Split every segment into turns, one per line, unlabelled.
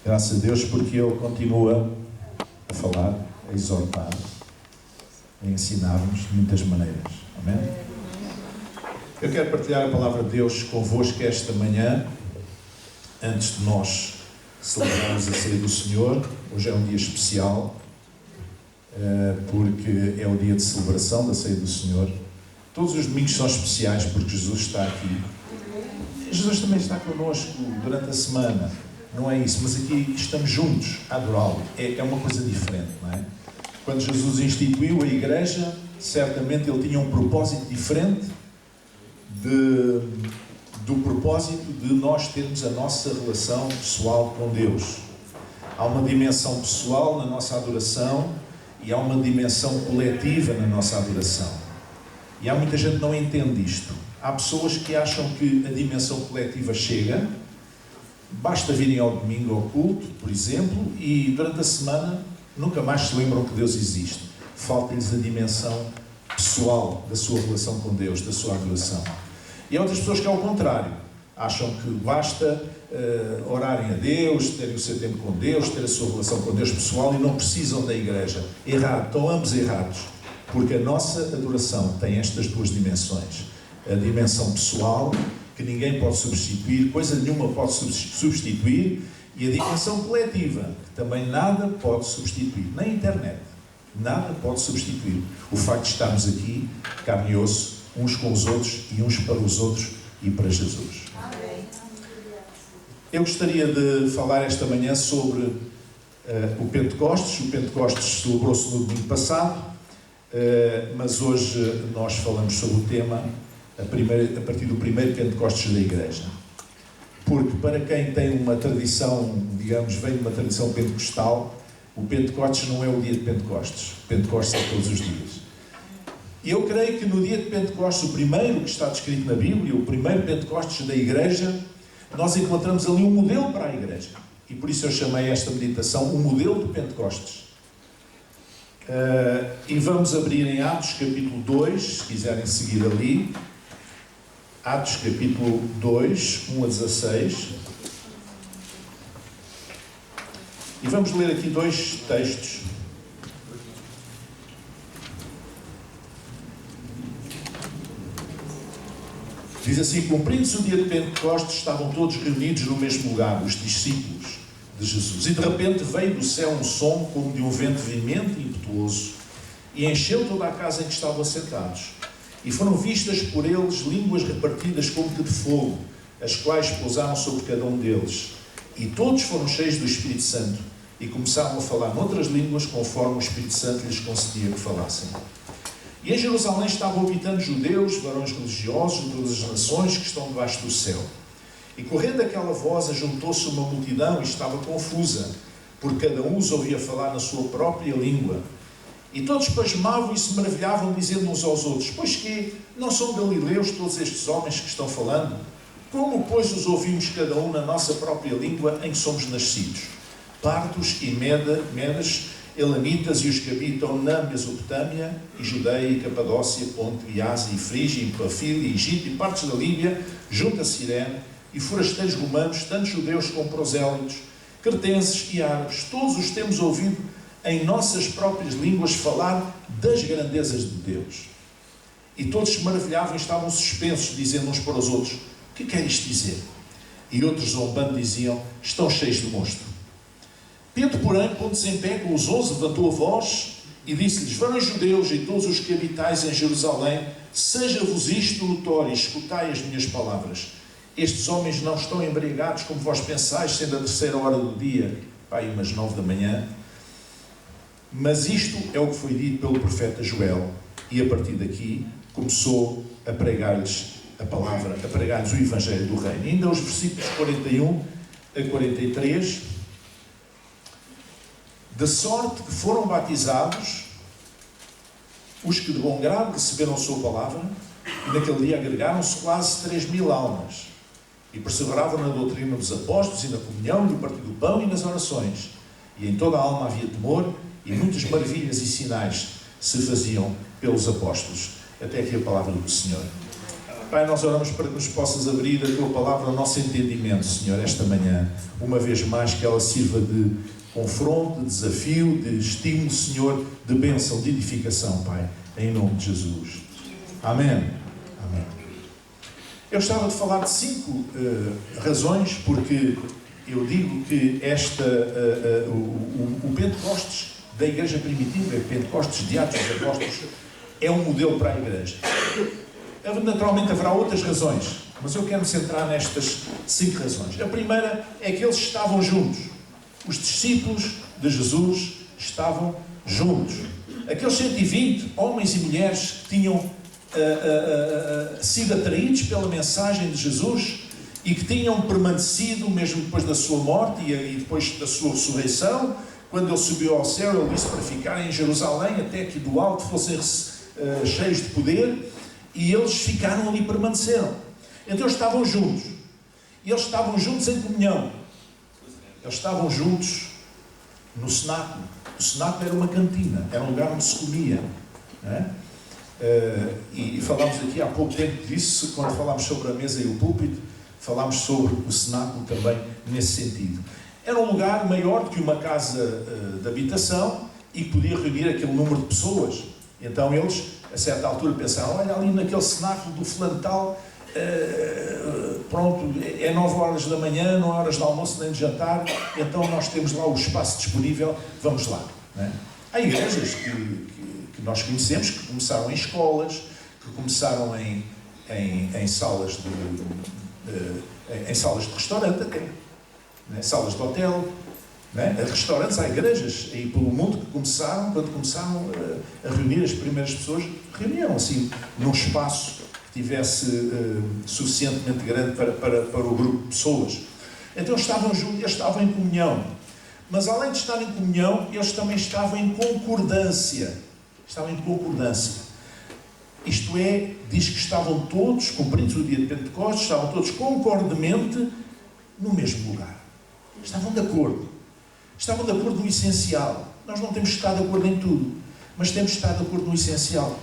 Graças a Deus, porque Ele continua a falar, a exortar, a ensinar-nos de muitas maneiras. Amém? Eu quero partilhar a palavra de Deus convosco esta manhã, antes de nós celebrarmos a ceia do Senhor. Hoje é um dia especial, porque é o dia de celebração da ceia do Senhor. Todos os domingos são especiais porque Jesus está aqui. Jesus também está connosco durante a semana, não é isso, mas aqui estamos juntos a adorá-lo. É uma coisa diferente, não é? Quando Jesus instituiu a igreja, certamente ele tinha um propósito diferente do propósito de nós termos a nossa relação pessoal com Deus. Há uma dimensão pessoal na nossa adoração e há uma dimensão coletiva na nossa adoração. E há muita gente que não entende isto. Há pessoas que acham que a dimensão coletiva chega, basta virem ao domingo ao culto, por exemplo, e durante a semana nunca mais se lembram que Deus existe. Falta-lhes a dimensão pessoal da sua relação com Deus, da sua adoração. E há outras pessoas que é ao contrário. Acham que basta orarem a Deus, terem o seu tempo com Deus, ter a sua relação com Deus pessoal e não precisam da igreja. Errado, estão ambos errados. Porque a nossa adoração tem estas duas dimensões. A dimensão pessoal, que ninguém pode substituir, coisa nenhuma pode substituir, e a dimensão coletiva, que também nada pode substituir, nem a internet, nada pode substituir o facto de estarmos aqui, carne e osso, uns com os outros e uns para os outros e para Jesus. Eu gostaria de falar esta manhã sobre o Pentecostes. O Pentecostes celebrou-se no domingo passado, mas hoje nós falamos sobre o tema a partir do primeiro Pentecostes da Igreja. Porque para quem tem uma tradição, digamos, vem de uma tradição pentecostal, o Pentecostes não é o dia de Pentecostes. O Pentecostes é todos os dias. E eu creio que no dia de Pentecostes, o primeiro que está descrito na Bíblia, o primeiro Pentecostes da Igreja, nós encontramos ali um modelo para a Igreja. E por isso eu chamei esta meditação o modelo de Pentecostes. E vamos abrir em Atos capítulo 2, se quiserem seguir ali. Atos capítulo 2, 1 a 16. E vamos ler aqui dois textos. Diz assim: cumprindo-se o dia de Pentecostes, estavam todos reunidos no mesmo lugar, os discípulos de Jesus. E de repente veio do céu um som como de um vento veemente e impetuoso, e encheu toda a casa em que estavam assentados. E foram vistas por eles línguas repartidas como que de fogo, as quais pousaram sobre cada um deles. E todos foram cheios do Espírito Santo, e começaram a falar noutras línguas, conforme o Espírito Santo lhes concedia que falassem. E em Jerusalém estavam habitando judeus, varões religiosos de todas as nações que estão debaixo do céu. E correndo aquela voz, ajuntou-se uma multidão e estava confusa, porque cada um os ouvia falar na sua própria língua. E todos pasmavam e se maravilhavam, dizendo uns aos outros: pois que não são galileus todos estes homens que estão falando? Como, pois, os ouvimos cada um na nossa própria língua em que somos nascidos? Partos e medas, elamitas e os que habitam na Mesopotâmia, e Judeia e Capadócia, Ponto e Ásia e Frígia e Pafília e Egito e partes da Líbia, junto a Cirene, e forasteiros romanos, tanto judeus como prosélitos, cretenses e árabes, todos os temos ouvido em nossas próprias línguas falar das grandezas de Deus. E todos se maravilhavam e estavam suspensos, dizendo uns para os outros: o que quer isto dizer? E outros, zombando, diziam: estão cheios de mosto. Pedro, porém, pondo-se em pé com os 11, levantou a voz e disse-lhes: varões judeus e todos os que habitais em Jerusalém, seja-vos isto notório, escutai as minhas palavras. Estes homens não estão embriagados como vós pensais, sendo a 3ª hora do dia, umas 9 da manhã. Mas isto é o que foi dito pelo profeta Joel, e a partir daqui começou a pregar-lhes a palavra, a pregar-lhes o Evangelho do Reino. E ainda os versículos 41 a 43, de sorte que foram batizados os que de bom grado receberam a sua palavra, e naquele dia agregaram-se quase 3.000 almas, e perseveravam na doutrina dos apóstolos e na comunhão, no partir do pão e nas orações. E em toda a alma havia temor, e muitas maravilhas e sinais se faziam pelos apóstolos. Até aqui a palavra do Senhor. Pai, nós oramos para que nos possas abrir a Tua palavra ao nosso entendimento, Senhor, esta manhã. Uma vez mais, que ela sirva de confronto, de desafio, de estímulo, Senhor, de bênção, de edificação, Pai, em nome de Jesus. Amém. Amém. Eu gostava de falar de 5 razões, porque eu digo que o Pentecostes da Igreja Primitiva, Pentecostes de Atos dos Apóstolos, é um modelo para a Igreja. Naturalmente haverá outras razões, mas eu quero me centrar nestas 5 razões. A primeira é que eles estavam juntos. Os discípulos de Jesus estavam juntos. Aqueles 120 homens e mulheres que tinham sido atraídos pela mensagem de Jesus e que tinham permanecido mesmo depois da sua morte e depois da sua ressurreição. Quando ele subiu ao céu, ele disse para ficarem em Jerusalém até que do alto fossem cheios de poder. E eles ficaram ali e permaneceram. Então eles estavam juntos. E eles estavam juntos em comunhão. Eles estavam juntos no cenáculo. O cenáculo era uma cantina, era um lugar onde se comia. Não é? E falámos aqui há pouco tempo disso, quando falámos sobre a mesa e o púlpito, falámos sobre o cenáculo também nesse sentido. Era um lugar maior do que uma casa de habitação e podia reunir aquele número de pessoas. Então eles, a certa altura, pensaram, olha ali naquele cenáculo do fulano tal, pronto, é 9 horas da manhã, não é horas de almoço nem de jantar, então nós temos lá o espaço disponível, vamos lá. Não é? Há igrejas que nós conhecemos, que começaram em escolas, que começaram em salas de restaurante até, né? Salas de hotel, né? Restaurantes, há igrejas aí pelo mundo que quando começaram a reunir as primeiras pessoas, reuniam assim num espaço que tivesse suficientemente grande para o grupo de pessoas. Então eles estavam juntos, eles estavam em comunhão. Mas além de estar em comunhão, eles também estavam em concordância. Estavam em concordância. Isto é, diz que estavam todos, cumpridos o dia de Pentecostes, estavam todos concordemente no mesmo lugar. Estavam de acordo. Estavam de acordo no essencial. Nós não temos de estar de acordo em tudo, mas temos de estar de acordo no essencial.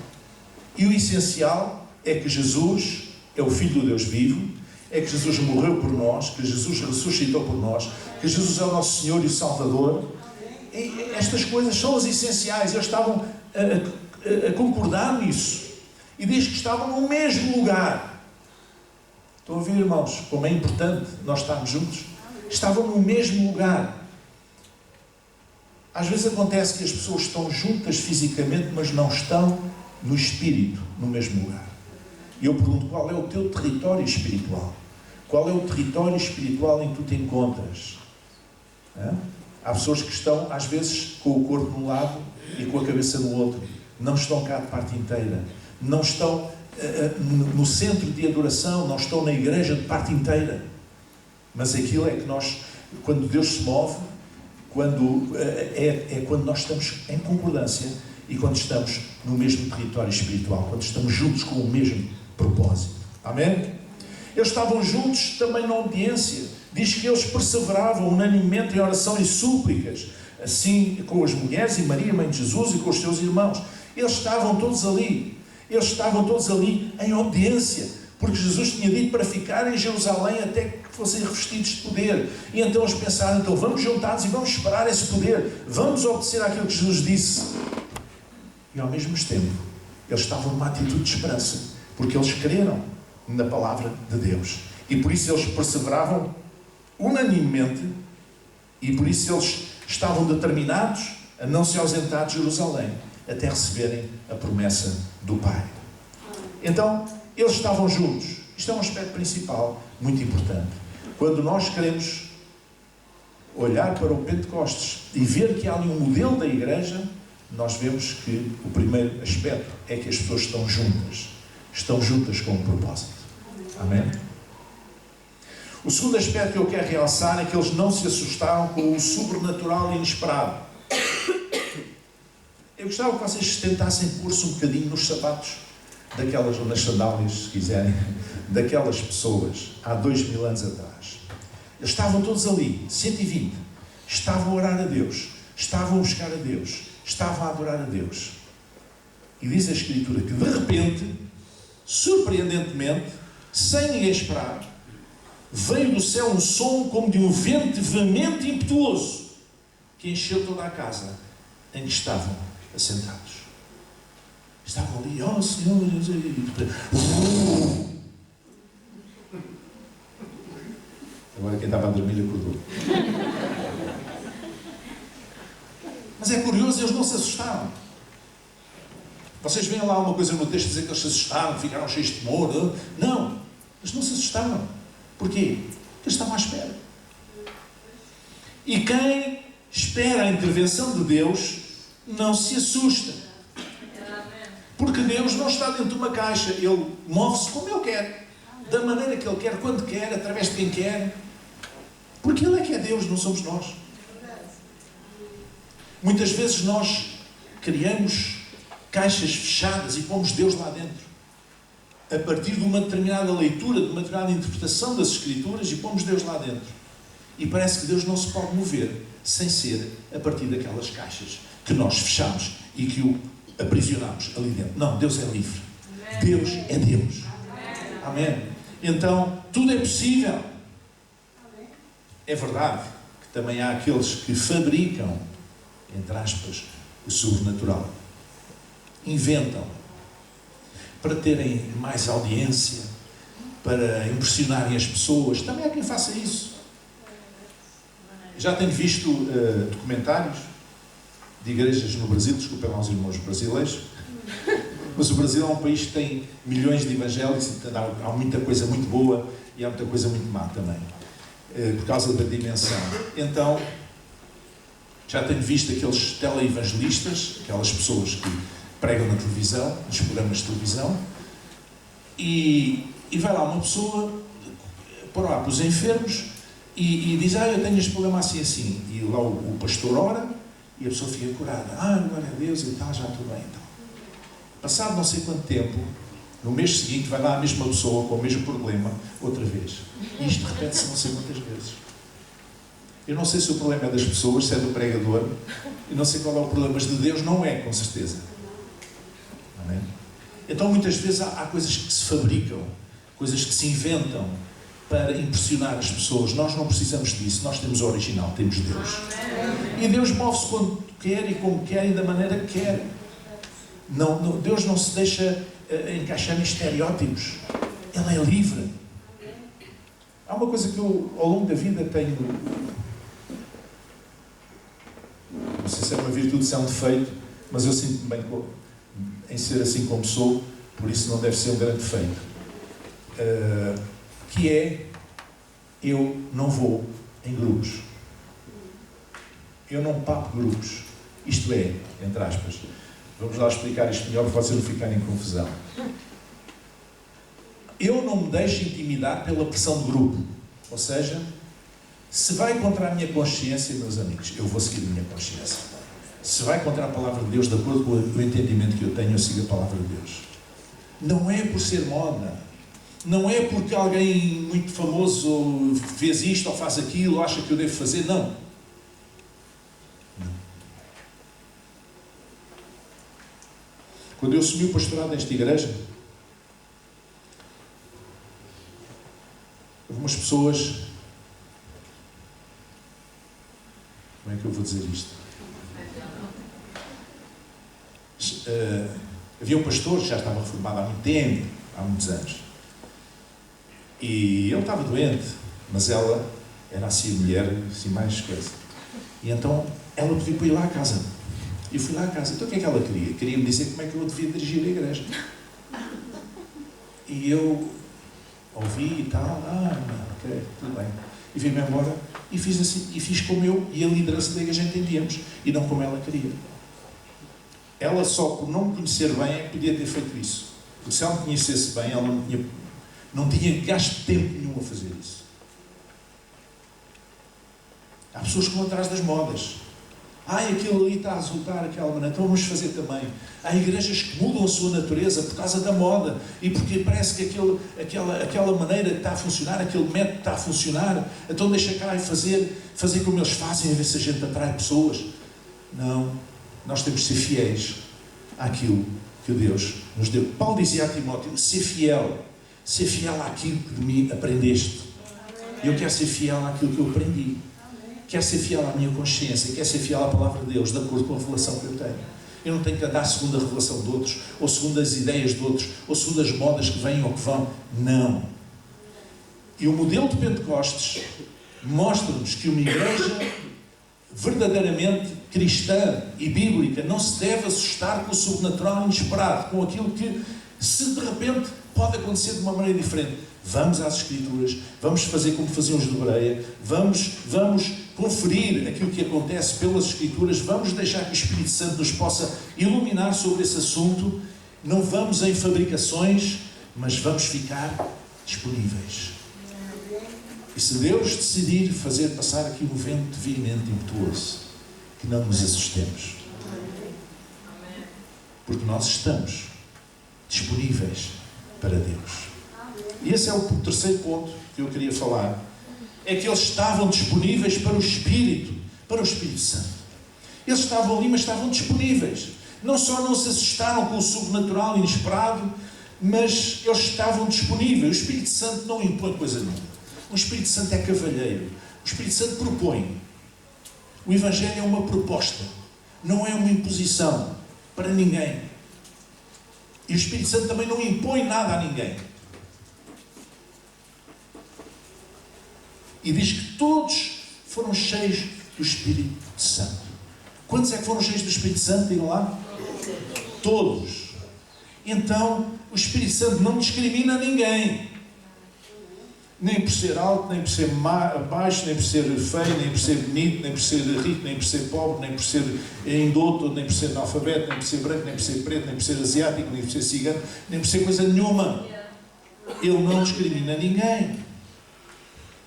E o essencial é que Jesus é o Filho do Deus vivo, é que Jesus morreu por nós, que Jesus ressuscitou por nós, que Jesus é o nosso Senhor e o Salvador. E estas coisas são as essenciais. Eles estavam a concordar nisso. E diz que estavam no mesmo lugar. Estão a ouvir, irmãos, como é importante nós estarmos juntos? Estavam no mesmo lugar. Às vezes acontece que as pessoas estão juntas fisicamente, mas não estão no espírito, no mesmo lugar. E eu pergunto, qual é o teu território espiritual? Qual é o território espiritual em que tu te encontras? Há pessoas que estão, às vezes, com o corpo num lado e com a cabeça no outro. Não estão cá de parte inteira. Não estão no centro de adoração, não estão na igreja de parte inteira. Mas aquilo é que nós, quando Deus se move, quando nós estamos em concordância e quando estamos no mesmo território espiritual, quando estamos juntos com o mesmo propósito. Amém? Eles estavam juntos também na obediência. Diz que eles perseveravam unanimemente em oração e súplicas, assim com as mulheres e Maria, mãe de Jesus, e com os seus irmãos. Eles estavam todos ali. Eles estavam todos ali em obediência, porque Jesus tinha dito para ficar em Jerusalém até que fossem revestidos de poder. E então eles pensaram, então vamos juntar-nos e vamos esperar esse poder. Vamos obedecer àquilo que Jesus disse. E ao mesmo tempo, eles estavam numa atitude de esperança, porque eles creram na palavra de Deus. E por isso eles perseveravam unanimemente, e por isso eles estavam determinados a não se ausentar de Jerusalém, até receberem a promessa do Pai. Então, eles estavam juntos. Isto é um aspecto principal, muito importante. Quando nós queremos olhar para o Pentecostes e ver que há ali um modelo da igreja, nós vemos que o primeiro aspecto é que as pessoas estão juntas com um propósito. Amém? O segundo aspecto que eu quero realçar é que eles não se assustaram com o sobrenatural e inesperado. Eu gostava que vocês tentassem pôr-se um bocadinho nos sapatos daquelas, ou nas sandálias, se quiserem, daquelas pessoas, há 2000 anos atrás. Eles estavam todos ali, 120, estavam a orar a Deus, estavam a buscar a Deus, estavam a adorar a Deus. E diz a Escritura que, de repente, surpreendentemente, sem ninguém esperar, veio do céu um som como de um vento veemente e impetuoso, que encheu toda a casa em que estavam assentados. Estavam ali, oh Senhor, agora quem estava a dormir acordou. Mas é curioso, eles não se assustaram. Vocês veem lá uma coisa no texto dizer que eles se assustaram, ficaram cheios de temor. Não, eles não se assustaram. Porquê? Porque eles estavam à espera. E quem espera a intervenção de Deus não se assusta. Porque Deus não está dentro de uma caixa. Ele move-se como Ele quer. Da maneira que Ele quer, quando quer, através de quem quer. Porque Ele é que é Deus, não somos nós. Muitas vezes nós criamos caixas fechadas e pomos Deus lá dentro. A partir de uma determinada leitura, de uma determinada interpretação das Escrituras, e pomos Deus lá dentro. E parece que Deus não se pode mover sem ser a partir daquelas caixas que nós fechamos e que o aprisionamos ali dentro. Não, Deus é livre. Deus é Deus. Amém. Então, tudo é possível. É verdade que também há aqueles que fabricam, entre aspas, o sobrenatural. Inventam para terem mais audiência, para impressionarem as pessoas. Também há quem faça isso. Já tenho visto documentários de igrejas no Brasil, desculpem lá os irmãos brasileiros, mas o Brasil é um país que tem milhões de evangélicos e há muita coisa muito boa e há muita coisa muito má também, por causa da dimensão. Então, já tenho visto aqueles teleevangelistas, aquelas pessoas que pregam na televisão, nos programas de televisão, e vai lá uma pessoa para os enfermos e diz, eu tenho este problema assim, assim. E lá o pastor ora e a pessoa fica curada. Glória a Deus e tal, já estou bem. Então. Passado não sei quanto tempo, no mês seguinte vai lá a mesma pessoa com o mesmo problema, outra vez. E isto repete-se não sei quantas vezes. Eu não sei se o problema é das pessoas, se é do pregador, e não sei qual é o problema, mas de Deus não é, com certeza. Amém? Então muitas vezes há coisas que se fabricam, coisas que se inventam para impressionar as pessoas. Nós não precisamos disso, nós temos o original, temos Deus. E Deus move-se quando quer e como quer e da maneira que quer. Deus não se deixa encaixar em estereótipos. Ele é livre. Há uma coisa que eu, ao longo da vida, tenho... Não sei se é uma virtude, se é um defeito, mas eu sinto-me bem em ser assim como sou, por isso não deve ser um grande defeito. Que é, eu não vou em grupos. Eu não papo grupos. Isto é, entre aspas, vamos lá explicar isto melhor para vocês não ficarem em confusão. Eu não me deixo intimidar pela pressão de grupo. Ou seja, se vai contra a minha consciência, meus amigos, eu vou seguir a minha consciência. Se vai contra a palavra de Deus, de acordo com o entendimento que eu tenho, eu sigo a palavra de Deus. Não é por ser moda. Não é porque alguém muito famoso fez isto ou faz aquilo, ou acha que eu devo fazer. Não. Quando eu assumi o pastorado nesta igreja, houve umas pessoas... Como é que eu vou dizer isto? Havia um pastor que já estava reformado há muito tempo, há muitos anos. E ele estava doente, mas ela era assim, mulher, assim, mais coisa. E então ela pediu para ir lá à casa. E eu fui lá à casa. Então o que é que ela queria? Queria-me dizer como é que eu devia dirigir a igreja. E eu ouvi e tal, ok, tudo bem. E vim-me embora e fiz assim, e fiz como eu e a liderança da igreja entendíamos, e não como ela queria. Ela só por não me conhecer bem é que podia ter feito isso. Porque se ela me conhecesse bem, ela não tinha gasto tempo nenhum a fazer isso. Há pessoas que vão atrás das modas. Aquilo ali está a resultar aquela maneira, então vamos fazer também. Há igrejas que mudam a sua natureza por causa da moda e porque parece que aquela maneira está a funcionar, aquele método está a funcionar, então deixa cá e fazer como eles fazem, a ver se a gente atrai pessoas. Não, nós temos de ser fiéis àquilo que Deus nos deu. Paulo dizia a Timóteo, ser fiel ser fiel àquilo que de mim aprendeste. Eu quero ser fiel àquilo que eu aprendi. Quero ser fiel à minha consciência. Quero ser fiel à palavra de Deus, de acordo com a revelação que eu tenho. Eu não tenho que andar segundo a revelação de outros, ou segundo as ideias de outros, ou segundo as modas que vêm ou que vão. Não. E o modelo de Pentecostes mostra-nos que uma igreja verdadeiramente cristã e bíblica não se deve assustar com o sobrenatural inesperado, com aquilo que, se de repente pode acontecer de uma maneira diferente. Vamos às Escrituras, vamos fazer como faziam os de Bereia, vamos conferir aquilo que acontece pelas Escrituras, vamos deixar que o Espírito Santo nos possa iluminar sobre esse assunto. Não vamos em fabricações, mas vamos ficar disponíveis. E se Deus decidir fazer passar aqui um vento veemente e impetuoso, que não nos assustemos. Porque nós estamos disponíveis para Deus. E esse é o terceiro ponto que eu queria falar. É que eles estavam disponíveis para o Espírito Santo. Eles estavam ali, mas estavam disponíveis. Não só não se assustaram com o sobrenatural inesperado, mas eles estavam disponíveis. O Espírito Santo não impõe coisa nenhuma. O Espírito Santo é cavalheiro. O Espírito Santo propõe. O Evangelho é uma proposta. Não é uma imposição para ninguém. E o Espírito Santo também não impõe nada a ninguém. E diz que todos foram cheios do Espírito Santo. Quantos é que foram cheios do Espírito Santo? Digam lá. Todos. Então, o Espírito Santo não discrimina ninguém. Nem por ser alto, nem por ser baixo, nem por ser feio, nem por ser bonito, nem por ser rico, nem por ser pobre, nem por ser indouto, nem por ser analfabeto, nem por ser branco, nem por ser preto, nem por ser asiático, nem por ser cigano, nem por ser coisa nenhuma. Ele não discrimina ninguém.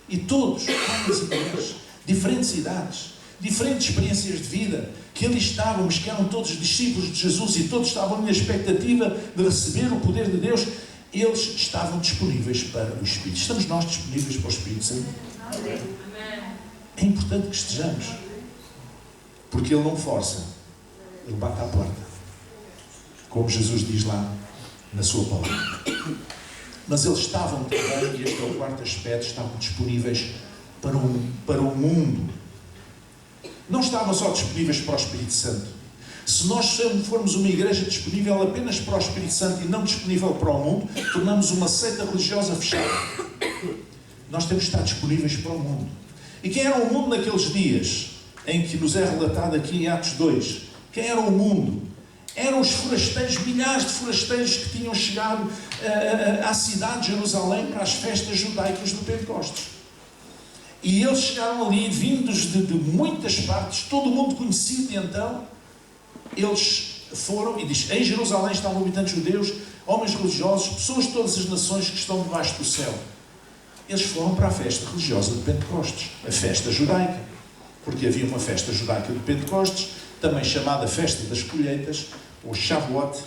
E todos, homens e mulheres, diferentes idades, diferentes experiências de vida, que ali estávamos, que eram todos discípulos de Jesus e todos estavam na expectativa de receber o poder de Deus, eles estavam disponíveis para o Espírito. Estamos nós disponíveis para o Espírito Santo? É importante que estejamos. Porque Ele não força. Ele bate à porta. Como Jesus diz lá na sua palavra. Mas eles estavam também, e este é o quarto aspecto, estavam disponíveis para o mundo. Não estavam só disponíveis para o Espírito Santo. Se nós formos uma igreja disponível apenas para o Espírito Santo e não disponível para o mundo, tornamos uma seita religiosa fechada. Nós temos que estar disponíveis para o mundo. E quem era o mundo naqueles dias, em que nos é relatado aqui em Atos 2? Quem era o mundo? Eram os forasteiros, milhares de forasteiros que tinham chegado à cidade de Jerusalém para as festas judaicas do Pentecostes. E eles chegaram ali, vindos de muitas partes, todo o mundo conhecido, e então eles foram, e diz, em Jerusalém estavam habitantes judeus, homens religiosos, pessoas de todas as nações que estão debaixo do céu. Eles foram para a festa religiosa de Pentecostes, a festa judaica, porque havia uma festa judaica de Pentecostes, também chamada Festa das Colheitas, ou Shavuot,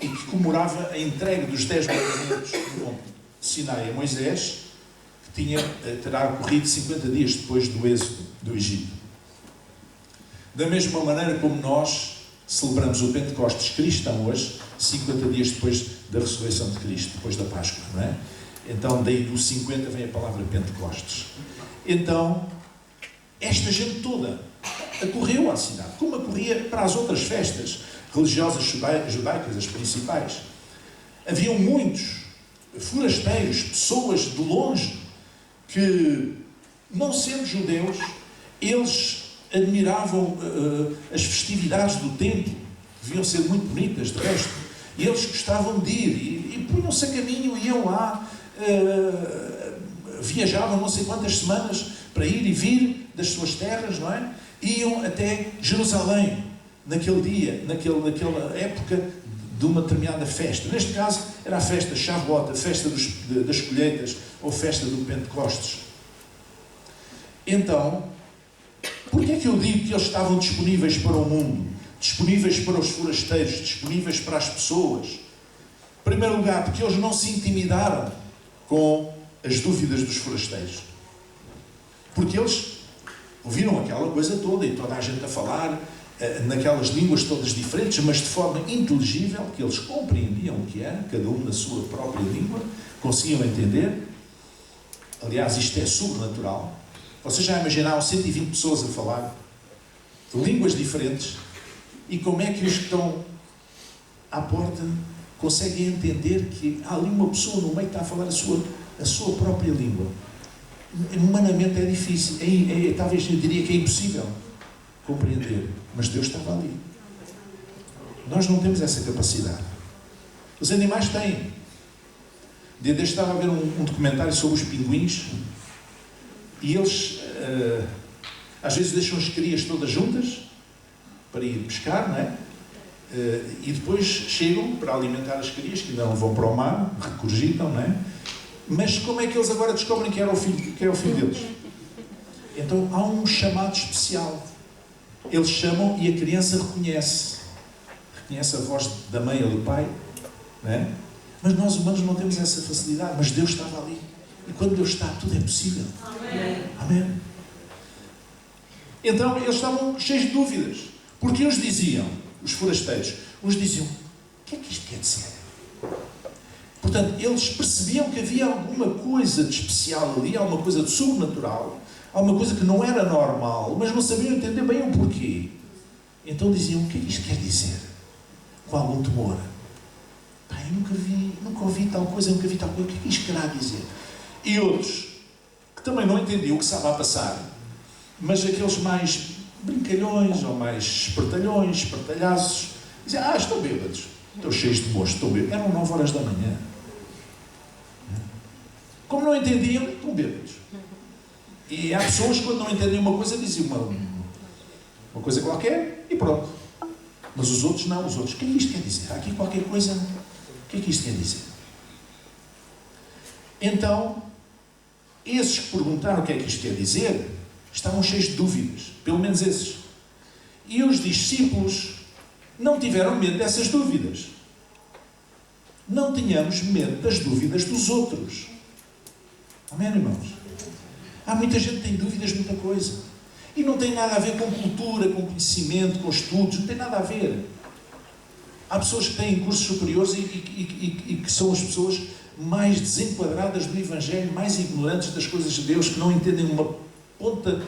e que comemorava a entrega dos 10 mandamentos do Monte Sinai a Moisés, que terá ocorrido 50 dias depois do êxodo do Egito. Da mesma maneira como nós celebramos o Pentecostes cristão hoje, 50 dias depois da ressurreição de Cristo, depois da Páscoa, não é? Então, daí do 50 vem a palavra Pentecostes. Então, esta gente toda acorreu à cidade, como acorria para as outras festas religiosas judaicas, as principais. Haviam muitos forasteiros, pessoas de longe, que, não sendo judeus, eles admiravam as festividades do templo, deviam ser muito bonitas, de resto, e eles gostavam de ir, e punham-se a caminho, iam lá, viajavam não sei quantas semanas para ir e vir das suas terras, não é? Iam até Jerusalém, naquele dia, naquela época de uma determinada festa. Neste caso, era a festa Shavuot, a festa das colheitas, ou festa do Pentecostes. Então, porquê é que eu digo que eles estavam disponíveis para o mundo? Disponíveis para os forasteiros, disponíveis para as pessoas? Em primeiro lugar, porque eles não se intimidaram com as dúvidas dos forasteiros. Porque eles ouviram aquela coisa toda e toda a gente a falar, naquelas línguas todas diferentes, mas de forma inteligível, que eles compreendiam o que era, cada um na sua própria língua, conseguiam entender. Aliás, isto é sobrenatural. Vocês já imaginaram 120 pessoas a falar línguas diferentes, e como é que os que estão à porta conseguem entender que há ali uma pessoa no meio que está a falar a sua própria língua? Humanamente é difícil, talvez eu diria que é impossível compreender, mas Deus estava ali. Nós não temos essa capacidade. Os animais têm. Dia deste estava a ver um documentário sobre os pinguins, e eles às vezes deixam as crias todas juntas para ir pescar, não é? E depois chegam para alimentar as crias, que ainda não vão para o mar, regurgitam, não é? Mas como é que eles agora descobrem que era o filho deles? Então há um chamado especial. Eles chamam e a criança reconhece a voz da mãe ou do pai, não é? Mas nós humanos não temos essa facilidade, mas Deus estava ali. E quando Deus está, tudo é possível. Amém. Amém. Então eles estavam cheios de dúvidas, porque uns diziam, os forasteiros, uns diziam: o que é que isto quer dizer? Portanto, eles percebiam que havia alguma coisa de especial ali, alguma coisa de sobrenatural, alguma coisa que não era normal, mas não sabiam entender bem o porquê. Então diziam: o que é que isto quer dizer? Com algum temor. Pai, nunca ouvi tal coisa, nunca vi tal coisa, o que é que isto querá dizer? E outros, que também não entendiam o que estava a passar, mas aqueles mais brincalhões, ou mais espertalhaços, diziam: estão bêbados, estão cheios de moço, estão bêbados. Eram 9 horas da manhã. Como não entendiam, estão bêbados. E há pessoas que, quando não entendem uma coisa, diziam uma coisa qualquer e pronto. Mas os outros não, os outros: o que é que isto quer dizer? Há aqui qualquer coisa, o que é que isto quer dizer? Então, esses que perguntaram o que é que isto quer dizer, estavam cheios de dúvidas, pelo menos esses. E os discípulos não tiveram medo dessas dúvidas. Não tenhamos medo das dúvidas dos outros. Amém, irmãos? Há muita gente que tem dúvidas de muita coisa. E não tem nada a ver com cultura, com conhecimento, com estudos, não tem nada a ver. Há pessoas que têm cursos superiores e que são as pessoas mais desenquadradas do Evangelho, mais ignorantes das coisas de Deus, que não entendem uma ponta,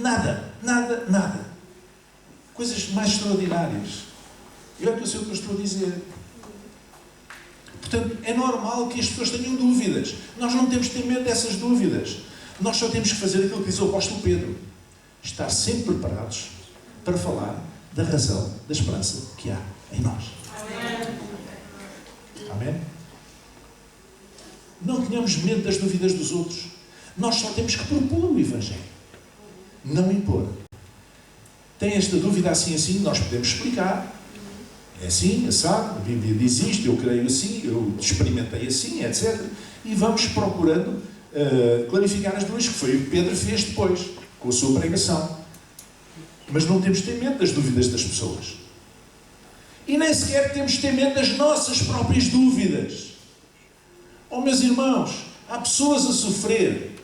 nada. Coisas mais extraordinárias. E olha que eu sei o que eu estou a dizer. Portanto, é normal que as pessoas tenham dúvidas. Nós não temos que ter medo dessas dúvidas. Nós só temos que fazer aquilo que diz o apóstolo Pedro: estar sempre preparados para falar da razão da esperança que há em nós. Amém? Não tenhamos medo das dúvidas dos outros. Nós só temos que propor o Evangelho, não impor. Tem esta dúvida assim, nós podemos explicar. É assim, assado, a Bíblia diz isto, eu creio assim, eu experimentei assim, etc. E vamos procurando clarificar as dúvidas, que foi o que Pedro fez depois, com a sua pregação. Mas não temos de ter medo das dúvidas das pessoas. E nem sequer temos de ter medo das nossas próprias dúvidas. Oh, meus irmãos, há pessoas a sofrer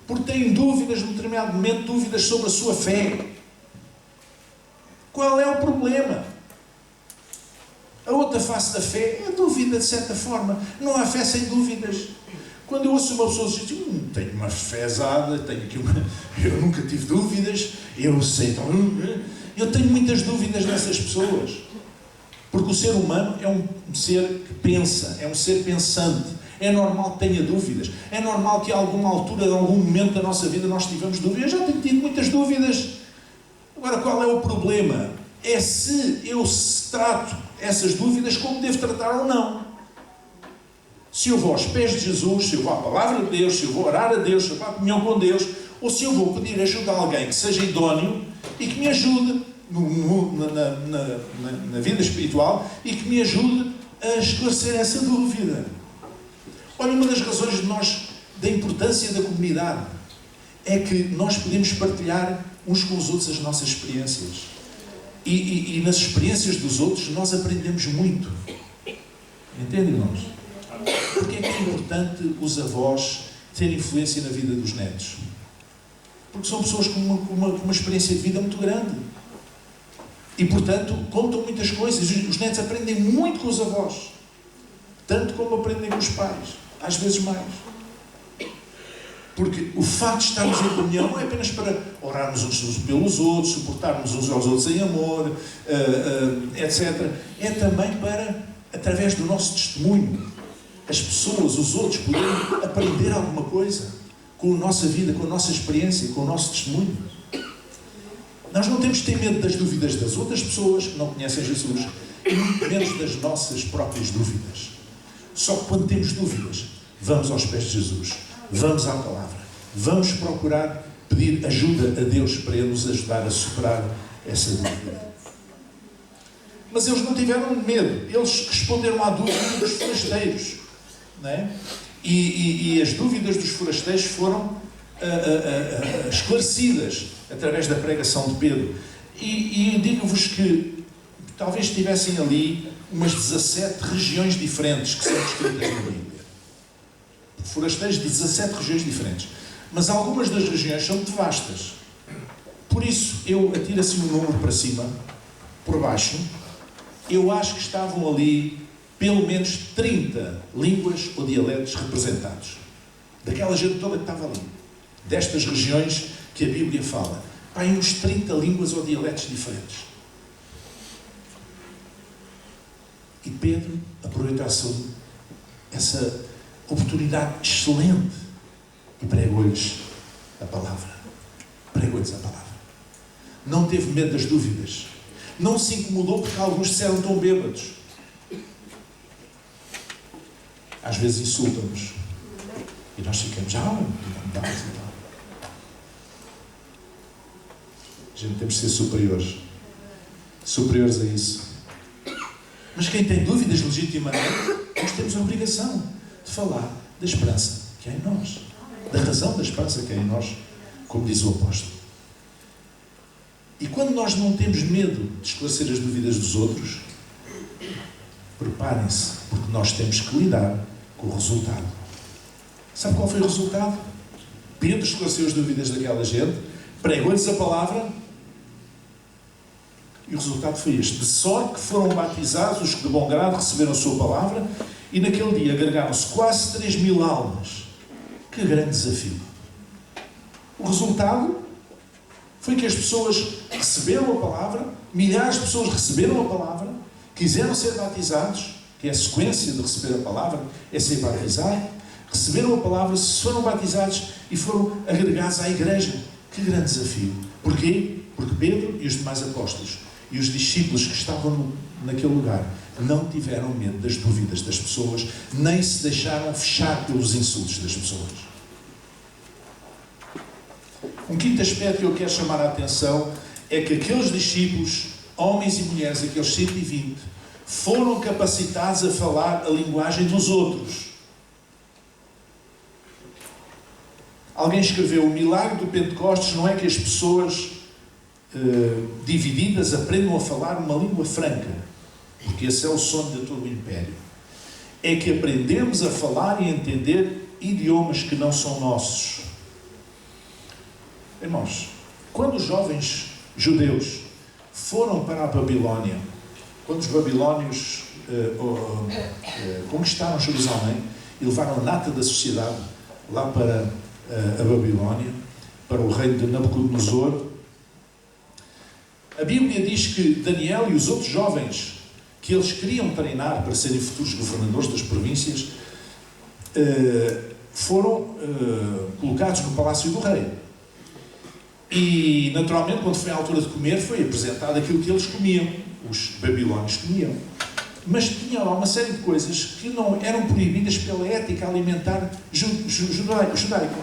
porque têm dúvidas, num determinado momento, dúvidas sobre a sua fé. Qual é o problema? A outra face da fé é a dúvida, de certa forma. Não há fé sem dúvidas. Quando eu ouço uma pessoa dizer: tenho uma fezada, tenho aqui eu nunca tive dúvidas, eu sei, então, eu tenho muitas dúvidas nessas pessoas. Porque o ser humano é um ser que pensa, é um ser pensante. É normal que tenha dúvidas. É normal que a alguma altura, em algum momento da nossa vida, nós tivemos dúvidas. Eu já tenho tido muitas dúvidas. Agora, qual é o problema? É se eu trato essas dúvidas como devo tratar ou não. Se eu vou aos pés de Jesus, se eu vou à palavra de Deus, se eu vou orar a Deus, se eu vou à comunhão com Deus, ou se eu vou pedir ajuda a alguém que seja idóneo e que me ajude na vida espiritual e que me ajude a esclarecer essa dúvida. Olha, uma das razões da importância da comunidade é que nós podemos partilhar uns com os outros as nossas experiências. E nas experiências dos outros nós aprendemos muito. Entendem, irmãos? Porque é que é importante os avós terem influência na vida dos netos? Porque são pessoas com uma experiência de vida muito grande. E, portanto, contam muitas coisas. Os netos aprendem muito com os avós. Tanto como aprendem com os pais. Às vezes mais. Porque o facto de estarmos em comunhão não é apenas para orarmos uns pelos outros, suportarmos uns aos outros em amor, etc. É também para, através do nosso testemunho, as pessoas, os outros, poderem aprender alguma coisa com a nossa vida, com a nossa experiência, com o nosso testemunho. Nós não temos de ter medo das dúvidas das outras pessoas que não conhecem Jesus, e muito menos das nossas próprias dúvidas. Só que quando temos dúvidas, vamos aos pés de Jesus, vamos à palavra, vamos procurar pedir ajuda a Deus para Ele nos ajudar a superar essa dúvida. Mas eles não tiveram medo, eles responderam à dúvida dos forasteiros, não é? E as dúvidas dos forasteiros foram esclarecidas através da pregação de Pedro. E digo-vos que talvez tivessem ali umas 17 regiões diferentes que são descritas na Bíblia. Forasteiros de 17 regiões diferentes. Mas algumas das regiões são muito vastas. Por isso, eu atiro assim um número para cima, por baixo. Eu acho que estavam ali pelo menos 30 línguas ou dialetos representados. Daquela gente toda que estava ali. Destas regiões que a Bíblia fala. Há uns 30 línguas ou dialetos diferentes. E Pedro aproveitou essa oportunidade excelente e pregou-lhes a palavra. Pregou-lhes a palavra. Não teve medo das dúvidas. Não se incomodou porque alguns disseram tão bêbados. Às vezes insultam-nos. E nós ficamos, a gente temos de ser superiores. Superiores a isso. Mas quem tem dúvidas legitimamente, nós temos a obrigação de falar da esperança que há em nós. Da razão da esperança que há em nós, como diz o apóstolo. E quando nós não temos medo de esclarecer as dúvidas dos outros, preparem-se, porque nós temos que lidar com o resultado. Sabe qual foi o resultado? Pedro esclareceu as dúvidas daquela gente, pregou-lhes a palavra, e o resultado foi este. De sorte que foram batizados os que de bom grado receberam a sua palavra, e naquele dia agregaram-se quase 3.000 almas. Que grande desafio! O resultado foi que as pessoas receberam a palavra, milhares de pessoas receberam a palavra, quiseram ser batizados, que é a sequência de receber a palavra, é ser batizado, receberam a palavra, foram batizados e foram agregados à igreja. Que grande desafio! Porquê? Porque Pedro e os demais apóstolos e os discípulos que estavam naquele lugar não tiveram medo das dúvidas das pessoas, nem se deixaram fechar pelos insultos das pessoas. Um quinto aspecto que eu quero chamar a atenção é que aqueles discípulos, homens e mulheres, aqueles 120, foram capacitados a falar a linguagem dos outros. Alguém escreveu: o milagre do Pentecostes não é que as pessoas divididas aprendam a falar uma língua franca, porque esse é o sonho de todo o império. É que aprendemos a falar e a entender idiomas que não são nossos. Irmãos, quando os jovens judeus foram para a Babilónia, quando os babilónios conquistaram Jerusalém e levaram a nata da sociedade lá para a Babilónia, para o reino de Nabucodonosor, a Bíblia diz que Daniel e os outros jovens que eles queriam treinar para serem futuros governadores das províncias foram colocados no palácio do rei. E, naturalmente, quando foi a altura de comer, foi apresentado aquilo que eles comiam, os babilónios comiam. Mas tinha lá uma série de coisas que não eram proibidas pela ética alimentar judaica,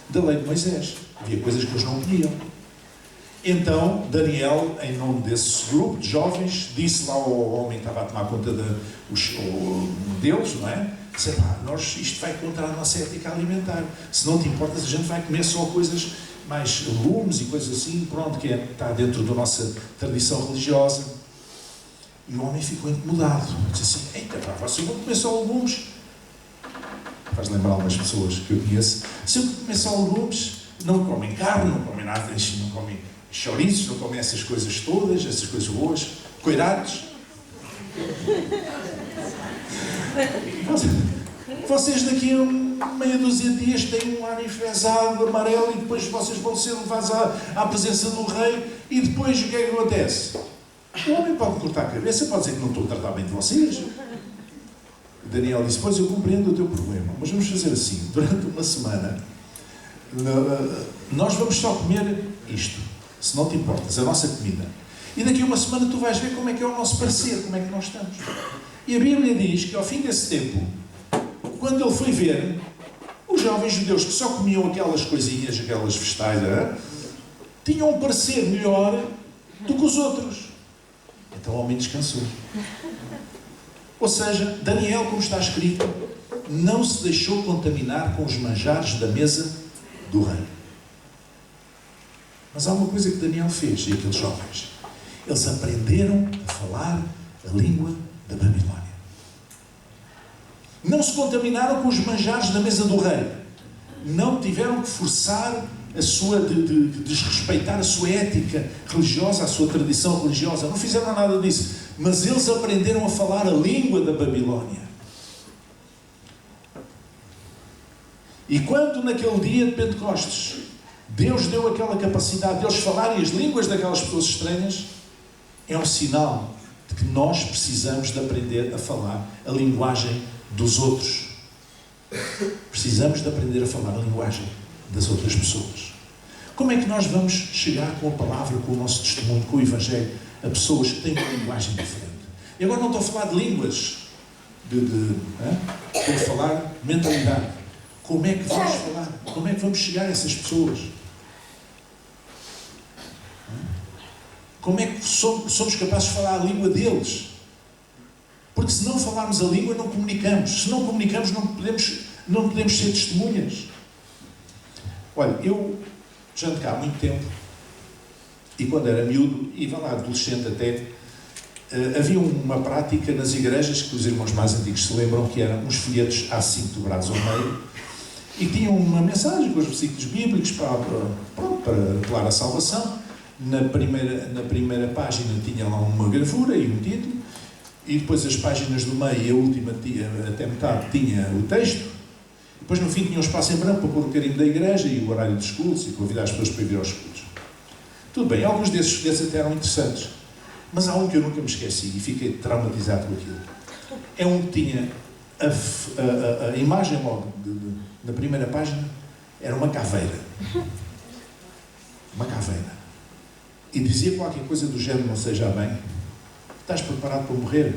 da lei de Moisés. Havia coisas que eles não comiam. Então, Daniel, em nome desse grupo de jovens, disse lá ao homem que estava a tomar conta deles, não é? Disse: isto vai contra a nossa ética alimentar. Se não te importas, a gente vai comer só coisas mais legumes e coisas assim, pronto, que está dentro da nossa tradição religiosa. E o homem ficou incomodado. Disse assim: eita, vocês vão comer só legumes? Faz lembrar algumas pessoas que eu conheço. Se eu comer só legumes, não comem carne, não comem nada, não comem chouriços, não comem essas coisas todas, essas coisas boas, coirados. Vocês daqui a meia dúzia de dias têm um ar enfesado, amarelo, e depois vocês vão ser levados à presença do rei, e depois o que é que acontece? O homem pode cortar a cabeça, pode dizer que não estou a tratar bem de vocês. Daniel disse, pois eu compreendo o teu problema, mas vamos fazer assim, durante uma semana, nós vamos só comer isto, se não te importas, a nossa comida. E daqui a uma semana tu vais ver como é que é o nosso parecer, como é que nós estamos. E a Bíblia diz que ao fim desse tempo, quando ele foi ver, os jovens judeus que só comiam aquelas coisinhas, aquelas vegetais, tinham um parecer melhor do que os outros. Então o homem descansou. Ou seja, Daniel, como está escrito, não se deixou contaminar com os manjares da mesa do rei. Mas há uma coisa que Daniel fez, e aqueles jovens. Eles aprenderam a falar a língua da Babilónia. Não se contaminaram com os manjares da mesa do rei. Não tiveram que forçar a sua, de desrespeitar a sua ética religiosa, a sua tradição religiosa. Não fizeram nada disso. Mas eles aprenderam a falar a língua da Babilónia. E quando naquele dia de Pentecostes, Deus deu aquela capacidade de eles falarem as línguas daquelas pessoas estranhas, é um sinal de que nós precisamos de aprender a falar a linguagem dos outros. Precisamos de aprender a falar a linguagem das outras pessoas. Como é que nós vamos chegar com a palavra, com o nosso testemunho, com o Evangelho, a pessoas que têm uma linguagem diferente? E agora não estou a falar de línguas, estou a falar de mentalidade. Como é que vamos falar? Como é que vamos chegar a essas pessoas? Como é que somos capazes de falar a língua deles? Porque se não falarmos a língua, não comunicamos. Se não comunicamos, não podemos ser testemunhas. Olha, eu já ando cá há muito tempo, e quando era miúdo, e vai lá, adolescente até, havia uma prática nas igrejas, que os irmãos mais antigos se lembram, que eram uns folhetos A5 dobrados ao meio, e tinham uma mensagem com os versículos bíblicos para apelar à salvação. Na primeira página tinha lá uma gravura e um título, e depois as páginas do meio e a última, até metade, tinha o texto. Depois no fim tinha um espaço em branco para pôr o carimbo da igreja e o horário dos cultos e convidar as pessoas para vir aos cultos. Tudo bem, alguns desses folhetos até eram interessantes, mas há um que eu nunca me esqueci e fiquei traumatizado com aquilo. É um que tinha a imagem logo na primeira página, era uma caveira. Uma caveira. E dizia qualquer coisa do género, não seja bem, estás preparado para morrer?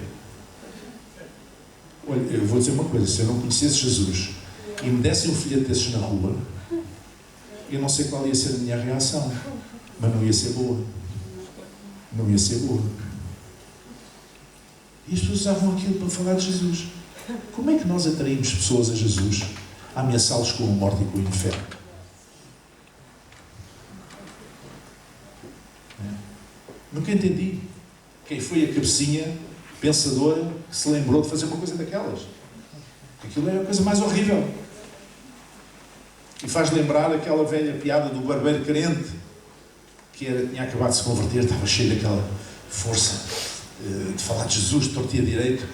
Olha, eu vou dizer uma coisa, se eu não conhecesse Jesus e me dessem um folheto desses na rua, eu não sei qual ia ser a minha reação, mas não ia ser boa. Não ia ser boa. E as pessoas usavam aquilo para falar de Jesus. Como é que nós atraímos pessoas a Jesus, a ameaçá-los com a morte e com o inferno? Nunca entendi quem foi a cabecinha pensadora que se lembrou de fazer uma coisa daquelas. Aquilo é a coisa mais horrível. E faz lembrar aquela velha piada do barbeiro crente, que tinha acabado de se converter, estava cheio daquela força de falar de Jesus, de tortia direito.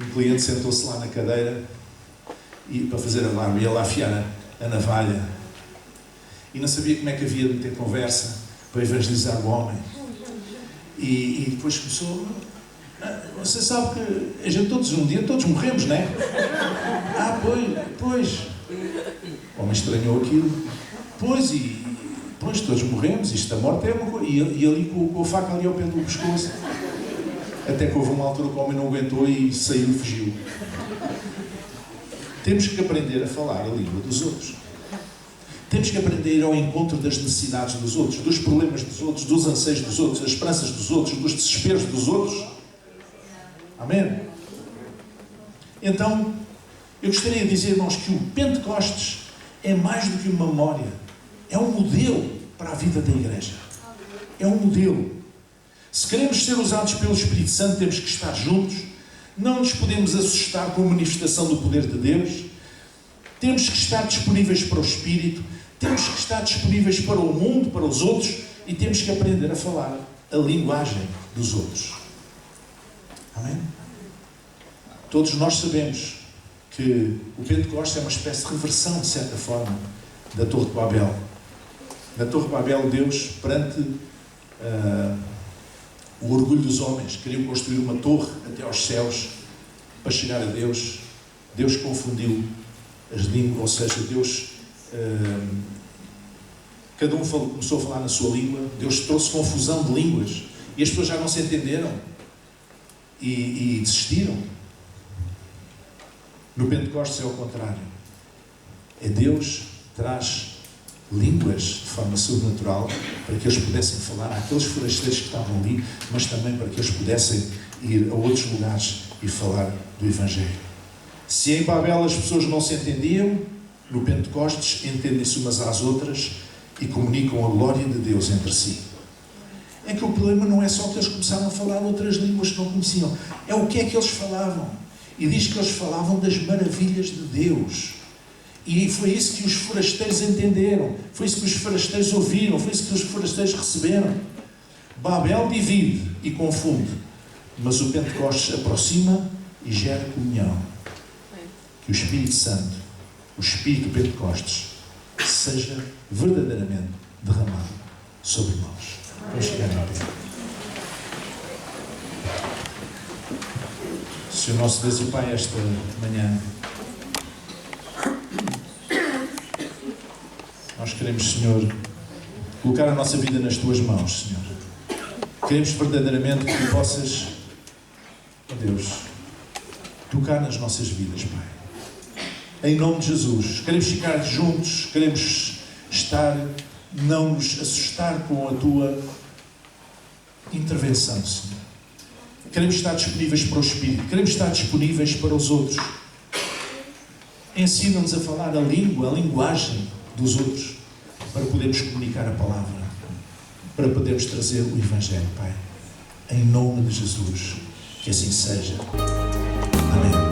Um cliente sentou-se lá na cadeira e, para fazer a barba, ia lá afiar a navalha. E não sabia como é que havia de meter conversa para evangelizar o homem. E depois começou, você sabe que a gente um dia todos morremos, não é? Pois. O homem estranhou aquilo. Pois, todos morremos, isto da morte é uma coisa. E ali com a faca ali ao pé do pescoço. Até que houve uma altura que o homem não aguentou e saiu e fugiu. Temos que aprender a falar a língua dos outros. Temos que aprender a ir ao encontro das necessidades dos outros, dos problemas dos outros, dos anseios dos outros, das esperanças dos outros, dos desesperos dos outros. Amém? Então, eu gostaria de dizer, irmãos, que o Pentecostes é mais do que uma memória. É um modelo para a vida da igreja. É um modelo. Se queremos ser usados pelo Espírito Santo, temos que estar juntos. Não nos podemos assustar com a manifestação do poder de Deus. Temos que estar disponíveis para o Espírito. Temos que estar disponíveis para o mundo, para os outros, e temos que aprender a falar a linguagem dos outros. Amém? Todos nós sabemos que o Pentecostes é uma espécie de reversão, de certa forma, da Torre de Babel. Na Torre de Babel, Deus, perante o orgulho dos homens, queriam construir uma torre até aos céus para chegar a Deus. Deus confundiu as línguas, ou seja, Deus, cada um começou a falar na sua língua. Deus trouxe confusão de línguas e as pessoas já não se entenderam e desistiram. No Pentecostes é o contrário. É Deus que traz línguas de forma sobrenatural para que eles pudessem falar àqueles forasteiros que estavam ali, mas também para que eles pudessem ir a outros lugares e falar do Evangelho. Se em Babel as pessoas não se entendiam, no Pentecostes entendem-se umas às outras e comunicam a glória de Deus entre si. É que o problema não é só que eles começaram a falar outras línguas que não conheciam, é o que é que eles falavam. E diz que eles falavam das maravilhas de Deus. E foi isso que os forasteiros entenderam, foi isso que os forasteiros ouviram, foi isso que os forasteiros receberam. Babel divide e confunde, mas o Pentecostes aproxima e gera comunhão. Que o Espírito Santo, o Espírito Pentecostes, seja verdadeiramente derramado sobre nós. Vamos chegar a pé. Senhor nosso Deus e Pai, esta manhã nós queremos, Senhor, colocar a nossa vida nas Tuas mãos, Senhor. Queremos verdadeiramente que Tu possas, ó Deus, tocar nas nossas vidas, Pai. Em nome de Jesus. Queremos ficar juntos, queremos estar, não nos assustar com a Tua intervenção, Senhor. Queremos estar disponíveis para o Espírito, queremos estar disponíveis para os outros. Ensina-nos a falar a língua, a linguagem dos outros, para podermos comunicar a palavra, para podermos trazer o Evangelho, Pai. Em nome de Jesus, que assim seja. Amém.